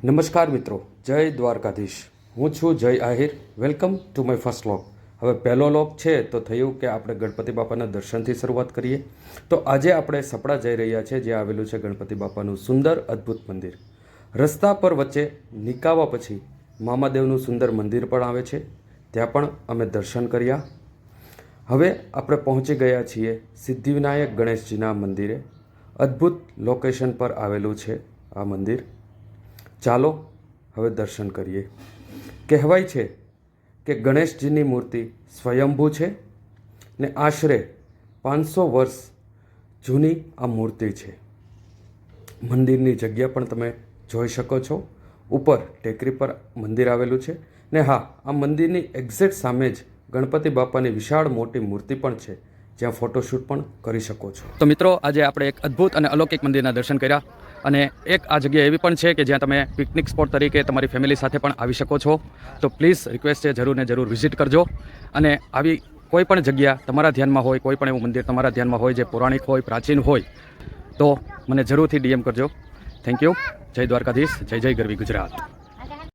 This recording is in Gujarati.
નમસ્કાર મિત્રો, જય દ્વારકાધીશ. હું છું જય Ahir. Welcome to my first vlog. હવે પહેલો વ્લોગ છે તો થયું કે આપણે ગણપતિ બાપાના દર્શનથી શરૂઆત કરીએ. તો આજે આપણે સપડા જઈ રહ્યા છીએ, જ્યાં આવેલું છે ગણપતિ બાપાનું સુંદર અદ્ભુત મંદિર. રસ્તા પર વચ્ચે નિકાવા પછી મામાદેવનું સુંદર મંદિર પણ આવે છે, ત્યાં પણ અમે દર્શન કર્યા. હવે આપણે પહોંચી ગયા છીએ સિદ્ધિવિનાયક ગણેશજીના મંદિરે. અદ્ભુત લોકેશન પર આવેલું છે આ મંદિર. ચાલો હવે દર્શન કરીએ. કહેવાય છે કે ગણેશજીની મૂર્તિ સ્વયંભૂ છે ને આશરે 500 વર્ષ જૂની આ મૂર્તિ છે. મંદિરની જગ્યા પણ તમે જોઈ શકો છો. ઉપર ટેકરી પર મંદિર આવેલું છે ને હા, આ મંદિરની એક્ઝેક્ટ સામે જ ગણપતિ બાપાની વિશાળ મોટી મૂર્તિ પણ છે, જ્યાં ફોટોશૂટ પણ કરી શકો છો. તો મિત્રો, આજે આપણે એક અદ્ભુત અને અલૌકિક મંદિરના દર્શન કર્યા. અને એક આ જગ્યા એવી પણ છે કે જ્યાં તમે પિકનિક સ્પોટ તરીકે તમારી ફેમિલી સાથે પણ આવી શકો છો. તો પ્લીઝ રિક્વેસ્ટ છે, જરૂર ને જરૂર વિઝિટ કરજો. અને આવી કોઈ પણ જગ્યા તમારા ધ્યાનમાં હોય, કોઈ પણ એવું મંદિર તમારા ધ્યાનમાં હોય જે પૌરાણિક હોય, પ્રાચીન હોય, તો મને જરૂરથી DM કરજો. Thank you. જય દ્વારકાધીશ. જય જય ગરવી ગુજરાત.